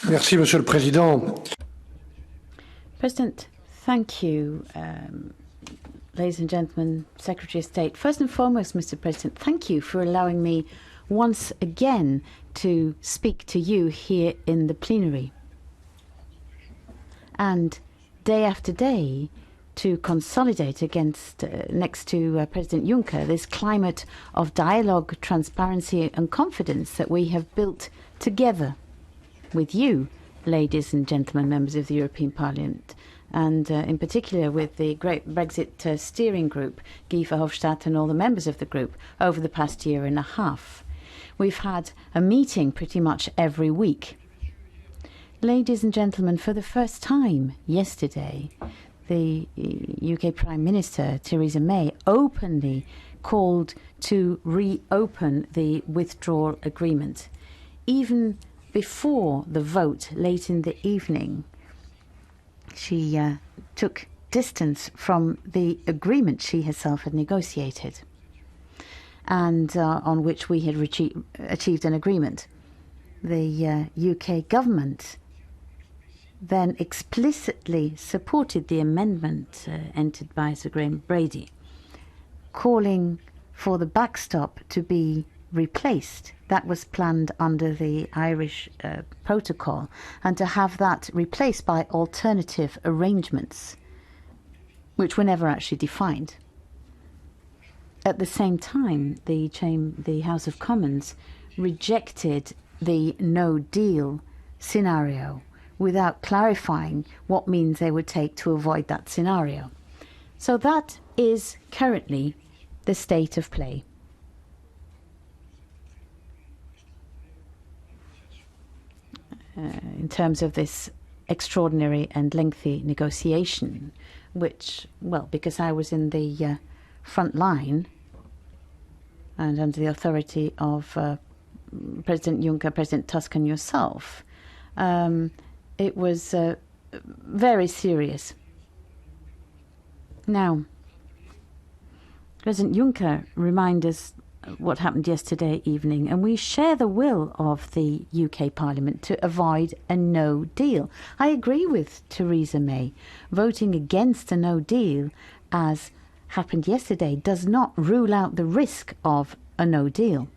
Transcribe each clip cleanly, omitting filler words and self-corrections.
Merci, Monsieur le Président. President, thank you. Ladies and gentlemen, Secretary of State. First and foremost, Mr. President, thank you for allowing me once again to speak to you here in the plenary. And day after day, to consolidate against, next to President Juncker, this climate of dialogue, transparency and confidence that we have built together with you, ladies and gentlemen, members of the European Parliament, and in particular with the great Brexit steering group, Guy Verhofstadt and all the members of the group, over the past year and a half. We've had a meeting pretty much every week. Ladies and gentlemen, for the first time yesterday, the UK Prime Minister Theresa May openly called to reopen the withdrawal agreement. Even before the vote late in the evening, she took distance from the agreement she herself had negotiated and on which we had achieved an agreement. The UK government then explicitly supported the amendment entered by Sir Graham Brady, calling for the backstop to be replaced. That was planned under the Irish protocol, and to have that replaced by alternative arrangements, which were never actually defined. At the same time, the House of Commons rejected the no-deal scenario without clarifying what means they would take to avoid that scenario. So that is currently the state of play. In terms of this extraordinary and lengthy negotiation, which, well, because I was in the front line and under the authority of President Juncker, President Tusk and yourself, it was very serious. Now, President Juncker reminded us what happened yesterday evening, and we share the will of the UK Parliament to avoid a no deal. I agree with Theresa May. Voting against a no deal, as happened yesterday, does not rule out the risk of a no deal.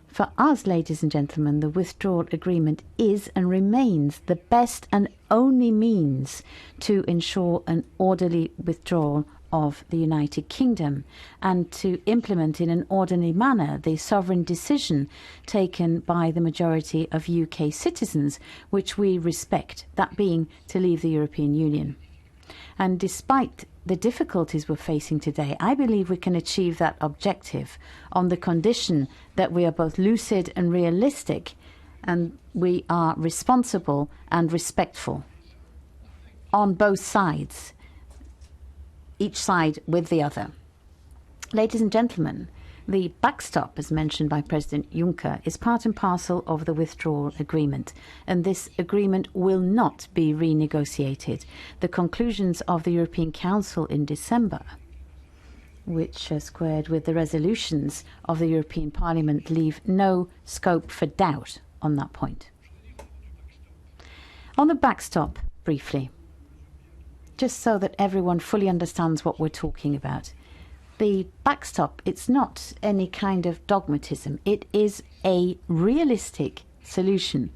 For us, ladies and gentlemen, the withdrawal agreement is and remains the best and only means to ensure an orderly withdrawal of the United Kingdom and to implement in an orderly manner the sovereign decision taken by the majority of UK citizens, which we respect, that being to leave the European Union. And despite the difficulties we're facing today, I believe we can achieve that objective on the condition that we are both lucid and realistic, and we are responsible and respectful on both sides, each side with the other. Ladies and gentlemen, the backstop, as mentioned by President Juncker, is part and parcel of the withdrawal agreement, and this agreement will not be renegotiated. The conclusions of the European Council in December, which squared with the resolutions of the European Parliament, leave no scope for doubt on that point. On the backstop, briefly, just so that everyone fully understands what we're talking about. The backstop, it's not any kind of dogmatism. It is a realistic solution.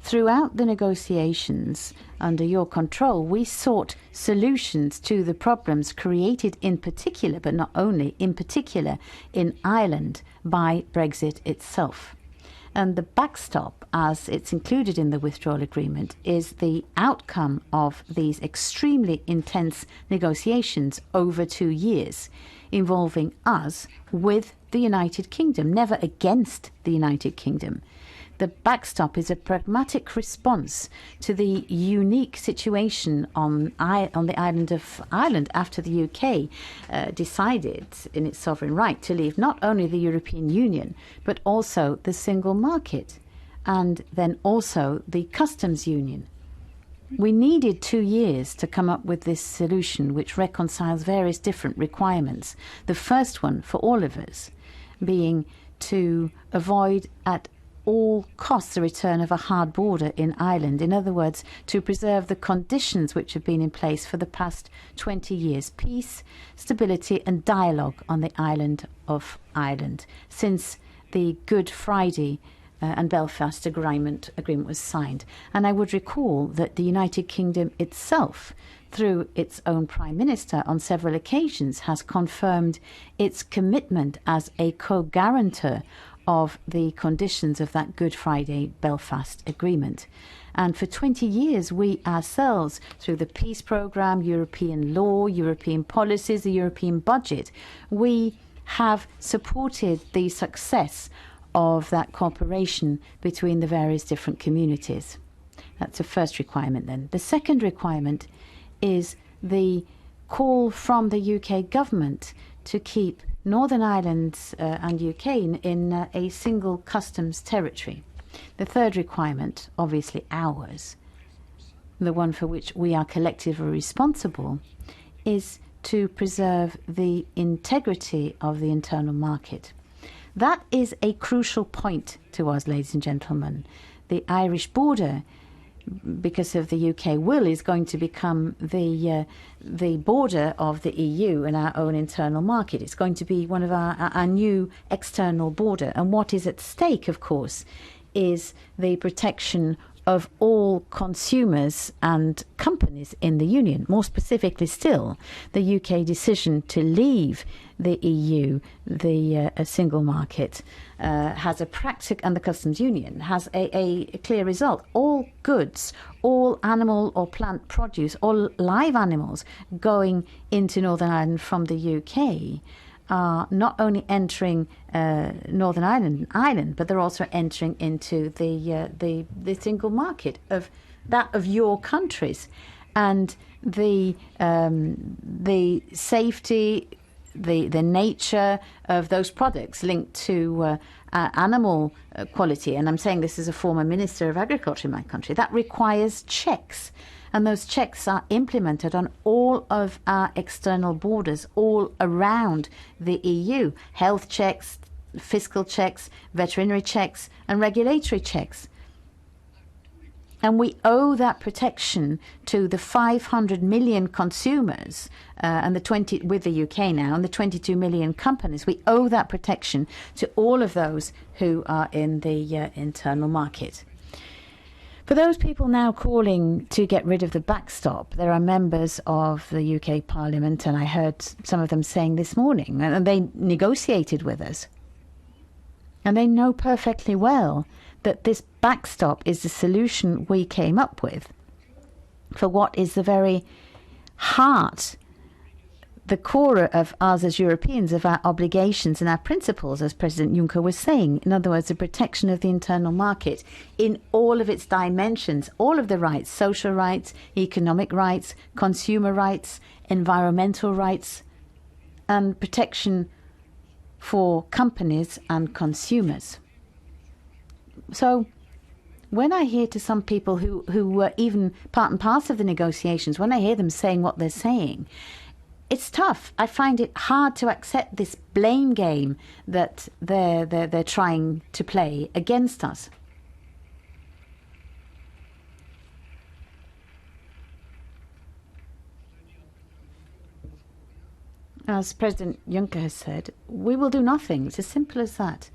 Throughout the negotiations under your control, we sought solutions to the problems created in particular, but not only, in particular in Ireland by Brexit itself. And the backstop, as it's included in the withdrawal agreement, is the outcome of these extremely intense negotiations over 2 years, involving us with the United Kingdom, never against the United Kingdom. The backstop is a pragmatic response to the unique situation on the island of Ireland after the UK decided in its sovereign right to leave not only the European Union, but also the single market, and then also the customs union. We needed 2 years to come up with this solution, which reconciles various different requirements. The first one for all of us being to avoid at all costs the return of a hard border in Ireland. In other words, to preserve the conditions which have been in place for the past 20 years. Peace, stability and dialogue on the island of Ireland since the Good Friday and Belfast agreement was signed. And I would recall that the United Kingdom itself, through its own Prime Minister on several occasions, has confirmed its commitment as a co-guarantor of the conditions of that Good Friday Belfast agreement. And for 20 years, we ourselves, through the peace programme, European law, European policies, the European budget, we have supported the success of that cooperation between the various different communities. That's the first requirement then. The second requirement is the call from the UK government to keep Northern Ireland and UK in a single customs territory. The third requirement, obviously ours, the one for which we are collectively responsible, is to preserve the integrity of the internal market. That is a crucial point to us, ladies and gentlemen. The Irish border, because of the UK will, is going to become the border of the EU and our own internal market. It's going to be one of our new external border. And what is at stake, of course, is the protection of all consumers and companies in the Union. More specifically still, the UK decision to leave the EU, the single market, has a practical, and the customs union has a clear result. All goods, all animal or plant produce, all live animals going into Northern Ireland from the UK are not only entering Northern Ireland, but they're also entering into the single market of your countries, and the safety, the nature of those products linked to animal quality. And I'm saying this as a former Minister of Agriculture in my country. That requires checks. And those checks are implemented on all of our external borders, all around the EU. Health checks, fiscal checks, veterinary checks, and regulatory checks. And we owe that protection to the 500 million consumers and with the UK now, and the 22 million companies. We owe that protection to all of those who are in the internal market. For those people now calling to get rid of the backstop, there are members of the UK Parliament, and I heard some of them saying this morning, and they negotiated with us. And they know perfectly well that this backstop is the solution we came up with for what is the very heart, the core of us as Europeans, of our obligations and our principles, as President Juncker was saying. In other words, the protection of the internal market in all of its dimensions, all of the rights, social rights, economic rights, consumer rights, environmental rights, and protection for companies and consumers. So when I hear to some people who were even part and parcel of the negotiations, when I hear them saying what they're saying, it's tough. I find it hard to accept this blame game that they're trying to play against us. As President Juncker has said, we will do nothing. It's as simple as that.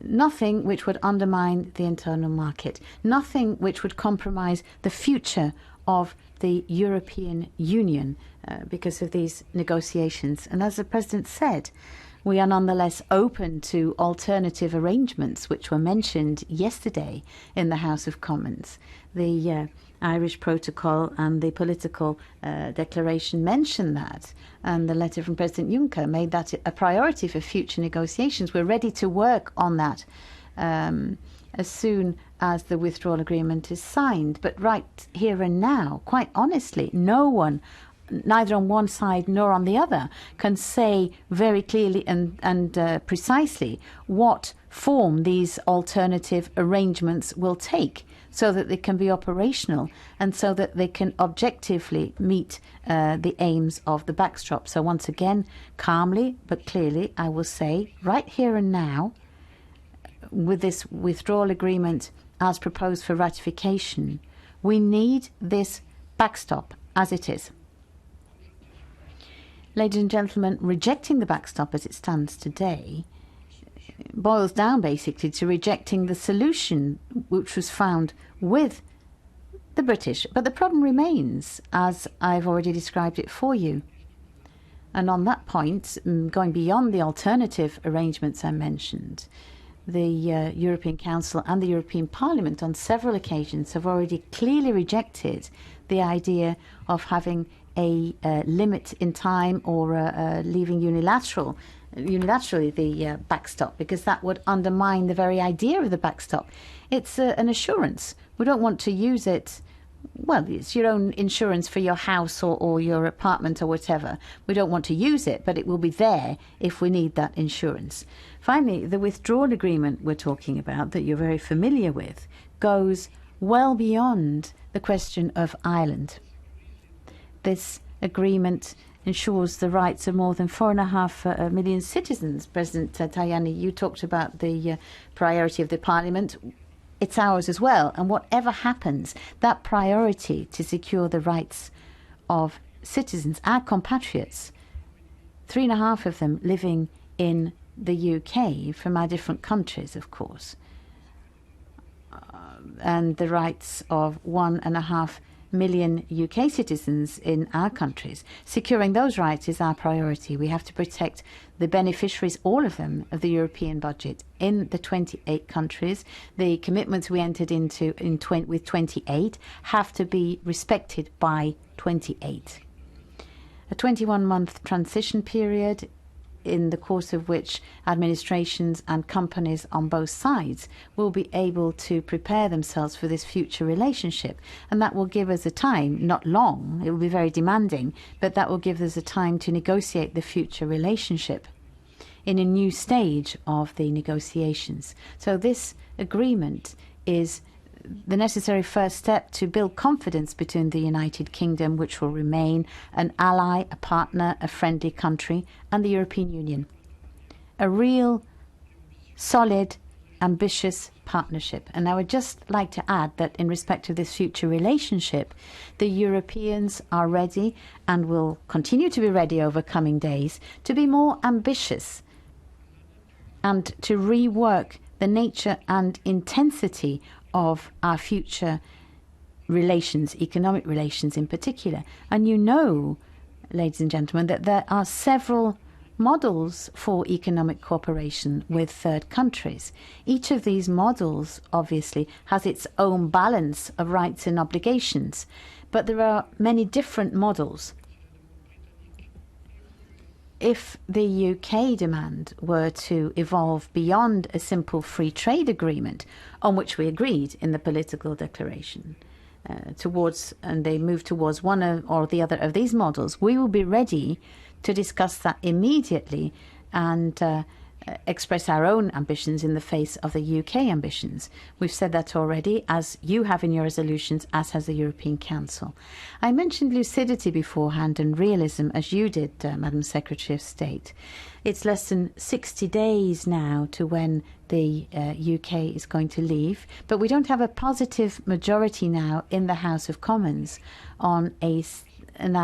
Nothing which would undermine the internal market. Nothing which would compromise the future of the European Union because of these negotiations. And as the President said, we are nonetheless open to alternative arrangements which were mentioned yesterday in the House of Commons. The Irish protocol and the political declaration mentioned that, and the letter from President Juncker made that a priority for future negotiations. We're ready to work on that as soon as the withdrawal agreement is signed. But right here and now, quite honestly, no one, neither on one side nor on the other, can say very clearly and precisely what form these alternative arrangements will take, so that they can be operational and so that they can objectively meet the aims of the backstop. So once again, calmly but clearly, I will say right here and now, with this withdrawal agreement as proposed for ratification, we need this backstop as it is. Ladies and gentlemen, rejecting the backstop as it stands today boils down basically to rejecting the solution which was found with the British. But the problem remains, as I've already described it for you. And on that point, going beyond the alternative arrangements I mentioned, the European Council and the European Parliament on several occasions have already clearly rejected the idea of having a limit in time or leaving unilaterally the backstop, because that would undermine the very idea of the backstop. It's an assurance. We don't want to use it. Well, it's your own insurance for your house or your apartment or whatever. We don't want to use it, but it will be there if we need that insurance. Finally, the withdrawal agreement we're talking about, that you're very familiar with, goes well beyond the question of Ireland. This agreement ensures the rights of more than 4.5 million citizens. President Tajani, you talked about the priority of the Parliament. It's ours as well. And whatever happens, that priority to secure the rights of citizens, our compatriots, 3.5 of them living in the UK from our different countries, of course, and the rights of 1.5 million UK citizens in our countries. Securing those rights is our priority. We have to protect the beneficiaries, all of them, of the European budget in the 28 countries. The commitments we entered into with 28 have to be respected by 28. A 21-month transition period, in the course of which administrations and companies on both sides will be able to prepare themselves for this future relationship. And that will give us a time, not long, it will be very demanding, but that will give us a time to negotiate the future relationship in a new stage of the negotiations. So this agreement is the necessary first step to build confidence between the United Kingdom, which will remain an ally, a partner, a friendly country, and the European Union. A real, solid, ambitious partnership. And I would just like to add that in respect of this future relationship, the Europeans are ready and will continue to be ready over coming days to be more ambitious and to rework the nature and intensity of our future relations, economic relations in particular. And you know, ladies and gentlemen, that there are several models for economic cooperation with third countries. Each of these models obviously has its own balance of rights and obligations, but there are many different models. If the UK demand were to evolve beyond a simple free trade agreement, on which we agreed in the political declaration, and they move towards one or the other of these models, we will be ready to discuss that immediately and express our own ambitions in the face of the UK ambitions. We've said that already, as you have in your resolutions, as has the European Council. I mentioned lucidity beforehand and realism, as you did, Madam Secretary of State. It's less than 60 days now to when the UK is going to leave, but we don't have a positive majority now in the House of Commons on an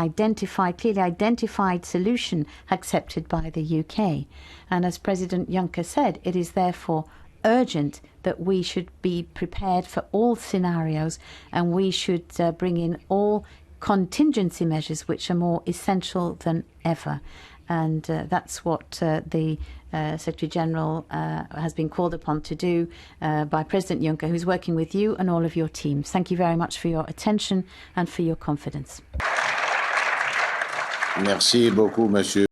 clearly identified solution accepted by the UK. And as President Juncker said, it is therefore urgent that we should be prepared for all scenarios, and we should bring in all contingency measures which are more essential than ever. And that's what the Secretary General has been called upon to do by President Juncker, who's working with you and all of your teams. Thank you very much for your attention and for your confidence. Merci beaucoup, Monsieur.